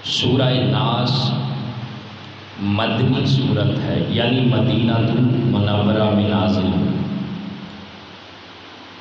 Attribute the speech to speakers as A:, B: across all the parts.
A: سورہ ناس مدنی سورت ہے، یعنی مدینہ المنورہ میں نازل ہوئی۔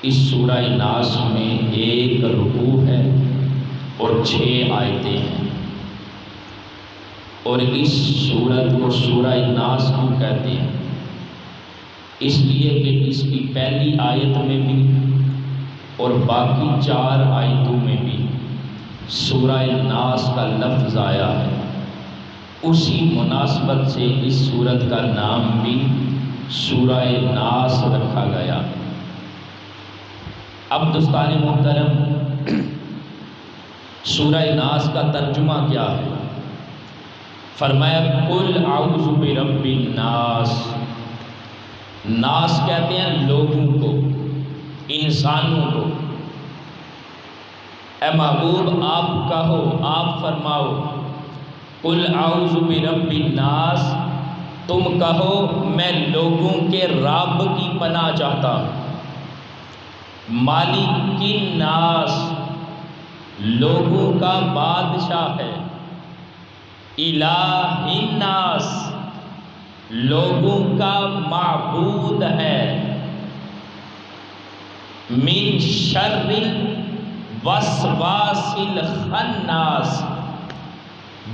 A: اس سورہ ناس میں 1 رکوع ہے اور 6 آیتیں ہیں، اور اس سورت کو سورہ ناس کیوں کہتے ہیں؟ اس لیے کہ اس کی پہلی آیت میں بھی اور باقی 4 آیتوں میں بھی سورہ ناس کا لفظ آیا ہے۔ اسی مناسبت سے اس سورت کا نام بھی سورہ ناس رکھا گیا۔ اب دوستان محترم، سورہ ناس کا ترجمہ کیا ہے؟ فرمایا قل اعوذ برب الناس۔ ناس کہتے ہیں لوگوں کو، انسانوں کو۔ اے محبوب آپ کہو، آپ فرماؤ قل اعوذ برب الناس، تم کہو میں لوگوں کے رب کی پناہ چاہتا ہوں۔ مالک الناس، لوگوں کا بادشاہ ہے۔ الہ الناس، لوگوں کا معبود ہے۔ من شر الوسواس الخناس،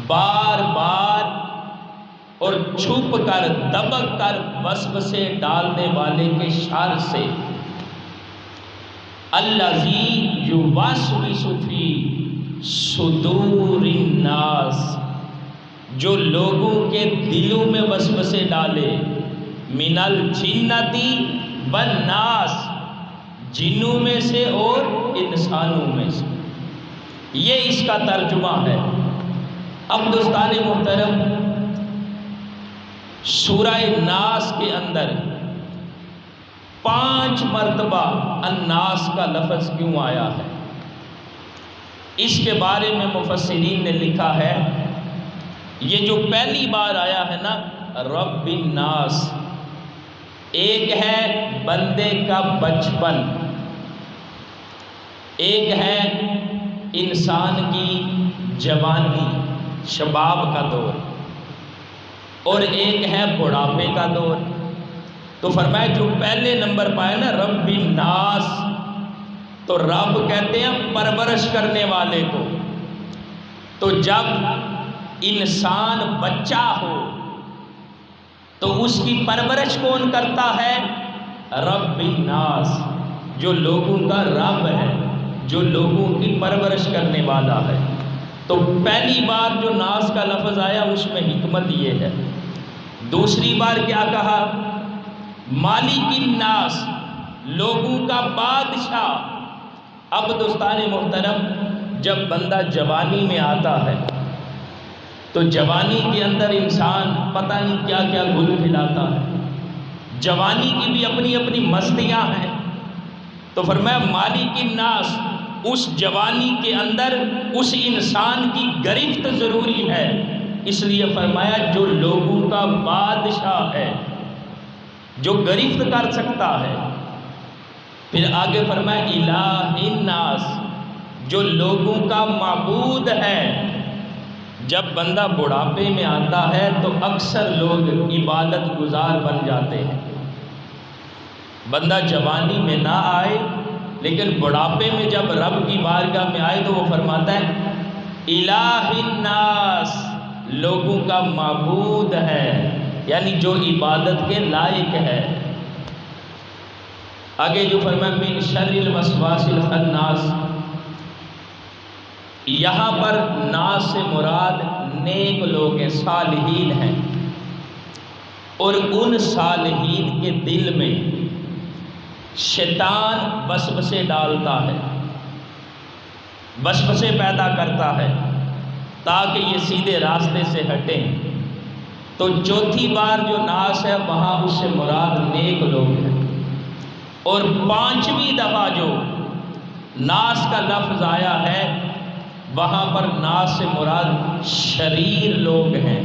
A: بار بار اور چھپ کر دبک کر وسوسے ڈالنے والے کے شر سے۔ الذی یوسوس فی صدور الناس، جو لوگوں کے دلوں میں وسوسے ڈالے۔ من الجنۃ والناس، جنوں میں سے اور انسانوں میں سے۔ یہ اس کا ترجمہ ہے۔ اب دوستان محترم، سورہ ناس کے اندر 5 مرتبہ الناس کا لفظ کیوں آیا ہے؟ اس کے بارے میں مفسرین نے لکھا ہے، یہ جو پہلی بار آیا ہے نا رب الناس، ایک ہے بندے کا بچپن، ایک ہے انسان کی جوانی شباب کا دور، اور ایک ہے بڑھاپے کا دور۔ تو فرمایا جو پہلے نمبر پایا نا رب الناس، تو رب کہتے ہیں پرورش کرنے والے کو۔ تو جب انسان بچہ ہو تو اس کی پرورش کون کرتا ہے؟ رب الناس، جو لوگوں کا رب ہے، جو لوگوں کی پرورش کرنے والا ہے۔ تو پہلی بار جو ناس کا لفظ آیا اس میں حکمت یہ ہے۔ دوسری بار کیا کہا؟ مالک الناس، لوگوں کا بادشاہ۔ اب دوستان محترم، جب بندہ جوانی میں آتا ہے تو جوانی کے اندر انسان پتہ نہیں کیا کیا گل کھلاتا ہے۔ جوانی کی بھی اپنی اپنی مستیاں ہیں۔ تو فرمایا مالک الناس، اس جوانی کے اندر اس انسان کی گرفت ضروری ہے، اس لیے فرمایا جو لوگوں کا بادشاہ ہے، جو گرفت کر سکتا ہے۔ پھر آگے فرمایا الہ الناس، جو لوگوں کا معبود ہے۔ جب بندہ بڑھاپے میں آتا ہے تو اکثر لوگ عبادت گزار بن جاتے ہیں۔ بندہ جوانی میں نہ آئے لیکن بڑھاپے میں جب رب کی بارگاہ میں آئے تو وہ فرماتا ہے الہ الناس، لوگوں کا معبود ہے، یعنی جو عبادت کے لائق ہے۔ آگے جو فرمایا من شر الوسواس الخناس، یہاں پر ناس سے مراد نیک لوگ ہیں، صالحین ہیں، اور ان صالحین کے دل میں شیطان وسوسے ڈالتا ہے، وسوسے پیدا کرتا ہے تاکہ یہ سیدھے راستے سے ہٹیں۔ تو چوتھی بار جو ناس ہے وہاں اس سے مراد نیک لوگ ہیں، اور 5ویں دفعہ جو ناس کا لفظ آیا ہے وہاں پر ناس سے مراد شریر لوگ ہیں،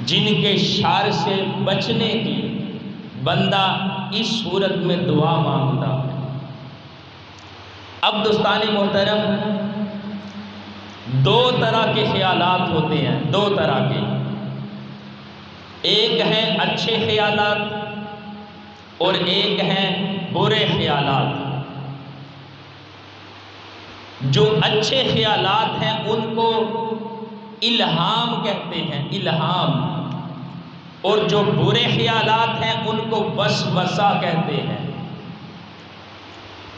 A: جن کے شر سے بچنے کی بندہ اس صورت میں دعا مانگتا ہے۔ اب دوستان محترم، دو طرح کے خیالات ہوتے ہیں، دو طرح کے، ایک ہیں اچھے خیالات اور ایک ہیں برے خیالات۔ جو اچھے خیالات ہیں ان کو الہام کہتے ہیں، الہام، اور جو برے خیالات ہیں ان کو وسوسہ کہتے ہیں۔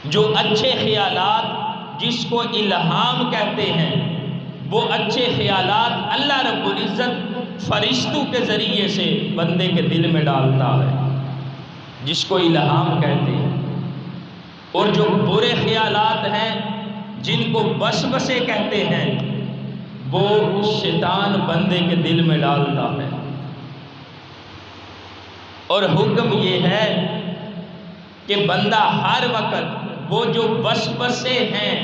A: جو اچھے خیالات جس کو الہام کہتے ہیں، وہ اچھے خیالات اللہ رب العزت فرشتوں کے ذریعے سے بندے کے دل میں ڈالتا ہے، جس کو الہام کہتے ہیں۔ اور جو برے خیالات ہیں جن کو وسوسے کہتے ہیں، وہ شیطان بندے کے دل میں ڈالتا ہے۔ اور حکم یہ ہے کہ بندہ ہر وقت وہ جو وسوسے ہیں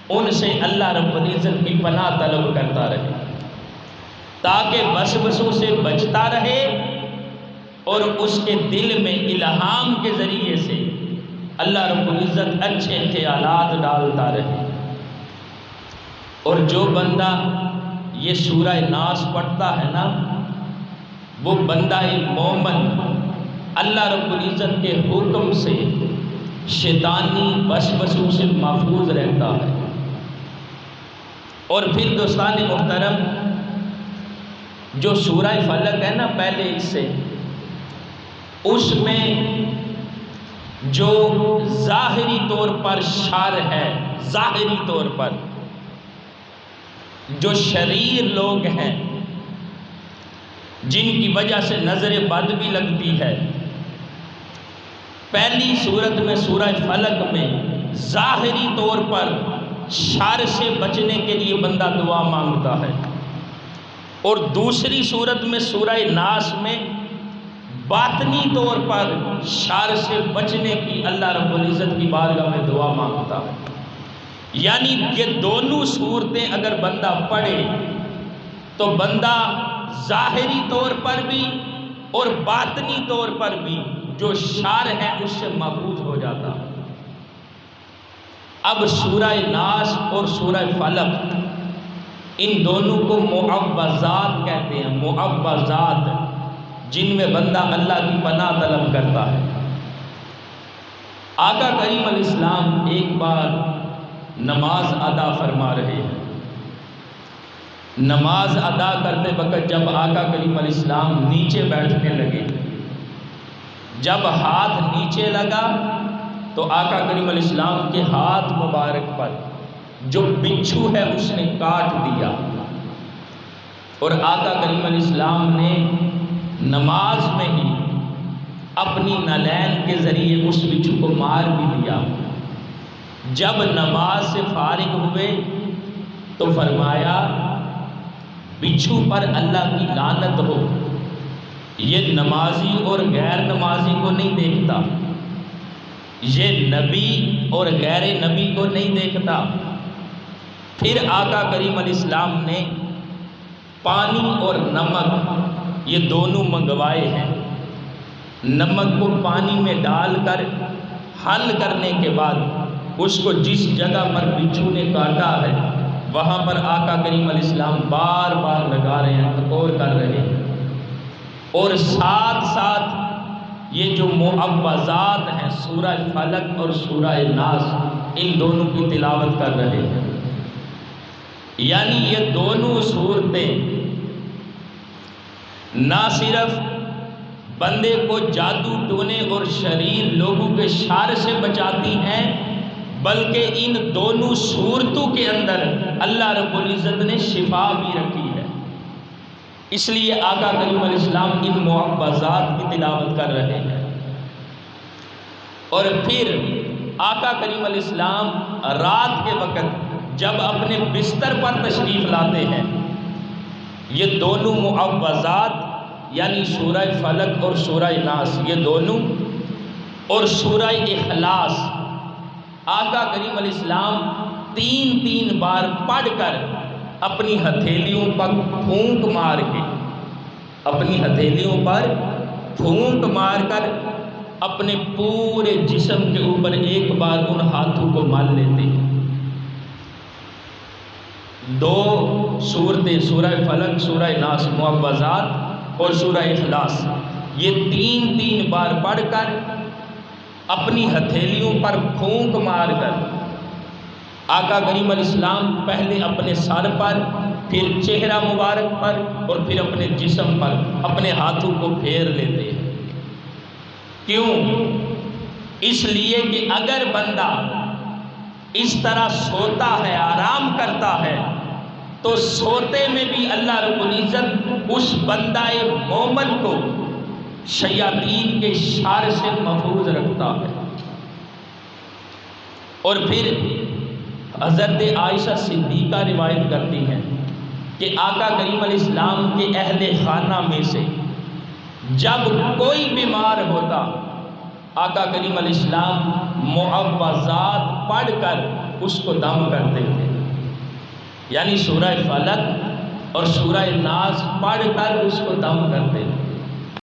A: ان سے اللہ رب العزت کی پناہ طلب کرتا رہے، تاکہ وسوسوں سے بچتا رہے اور اس کے دل میں الہام کے ذریعے سے اللہ رب العزت اچھے خیالات ڈالتا رہے۔ اور جو بندہ یہ سورہ ناس پڑھتا ہے نا، وہ بندہ مومن اللہ رب العزت کے حکم سے شیطانی وسوسوں سے محفوظ رہتا ہے۔ اور پھر دوستان محترم، جو سورہ فلق ہے نا پہلے حصے، اس میں جو ظاہری طور پر شر ہے، ظاہری طور پر جو شریر لوگ ہیں جن کی وجہ سے نظر بد بھی لگتی ہے، پہلی صورت میں سورہ فلق میں ظاہری طور پر شر سے بچنے کے لیے بندہ دعا مانگتا ہے، اور دوسری صورت میں سورہ ناس میں باطنی طور پر شر سے بچنے کی اللہ رب العزت کی بارگاہ میں دعا مانگتا ہے۔ یعنی یہ دونوں صورتیں اگر بندہ پڑھے تو بندہ ظاہری طور پر بھی اور باطنی طور پر بھی جو شر ہے اس سے محفوظ ہو جاتا۔ اب سورہ ناس اور سورہ فلق، ان دونوں کو معوذات کہتے ہیں، معوذات، جن میں بندہ اللہ کی پناہ طلب کرتا ہے۔ آقا کریم علیہ السلام ایک بار نماز ادا فرما رہے ہیں۔ نماز ادا کرتے وقت جب آقا کریم علیہ السلام نیچے بیٹھنے لگے، جب ہاتھ نیچے لگا تو آقا کریم علیہ السلام کے ہاتھ مبارک پر جو بچھو ہے اس نے کاٹ دیا، اور آقا کریم علیہ السلام نے نماز میں ہی اپنی نالین کے ذریعے اس بچھو کو مار بھی دیا۔ جب نماز سے فارغ ہوئے تو فرمایا بچھو پر اللہ کی لعنت ہو، یہ نمازی اور غیر نمازی کو نہیں دیکھتا، یہ نبی اور غیر نبی کو نہیں دیکھتا۔ پھر آقا کریم علیہ السلام نے پانی اور نمک یہ دونوں منگوائے ہیں، نمک کو پانی میں ڈال کر حل کرنے کے بعد اس کو جس جگہ پر بچھو نے کاٹا ہے وہاں پر آقا کریم علیہ السلام بار بار لگا رہے ہیں، ٹکور کر رہے ہیں، اور ساتھ ساتھ یہ جو معوذات ہیں سورہ فلق اور سورہ ناس، ان دونوں کی تلاوت کر رہے ہیں۔ یعنی یہ دونوں صورتیں نہ صرف بندے کو جادو ٹونے اور شریر لوگوں کے شر سے بچاتی ہیں، بلکہ ان دونوں صورتوں کے اندر اللہ رب العزت نے شفا بھی رکھی ہے۔ اس لیے آقا کریم علیہ السلام ان معوذات کی تلاوت کر رہے ہیں۔ اور پھر آقا کریم علیہ السلام رات کے وقت جب اپنے بستر پر تشریف لاتے ہیں، یہ دونوں معوذات یعنی سورہ فلق اور سورہ ناس یہ دونوں اور سورہ اخلاص آقا کریم علیہ السلام تین بار پڑھ کر اپنی ہتھیلیوں پر پھونک مار کے اپنے پورے جسم کے اوپر ایک بار ان ہاتھوں کو مال لیتے ہیں۔ دو صورتیں، سورہ فلق، سورہ ناس، معوذات اور سورہ اخلاص، یہ تین تین بار پڑھ کر اپنی ہتھیلیوں پر پھونک مار کر آقا کریم علیہ السلام پہلے اپنے سر پر، پھر چہرہ مبارک پر اور پھر اپنے جسم پر اپنے ہاتھوں کو پھیر لیتے ہیں۔ کیوں؟ اس لیے کہ اگر بندہ اس طرح سوتا ہے، آرام کرتا ہے، تو سوتے میں بھی اللہ رب العزت اس بندہ مومن کو شیاطین کے شر سے محفوظ رکھتا ہے۔ اور پھر حضرت عائشہ صدیقہ روایت کرتی ہیں کہ آقا کریم علیہ السلام کے اہل خانہ میں سے جب کوئی بیمار ہوتا، آقا کریم علیہ السلام معوذات پڑھ کر اس کو دم کرتے تھے، یعنی سورہ فلق اور سورہ ناس پڑھ کر اس کو دم کرتے تھے۔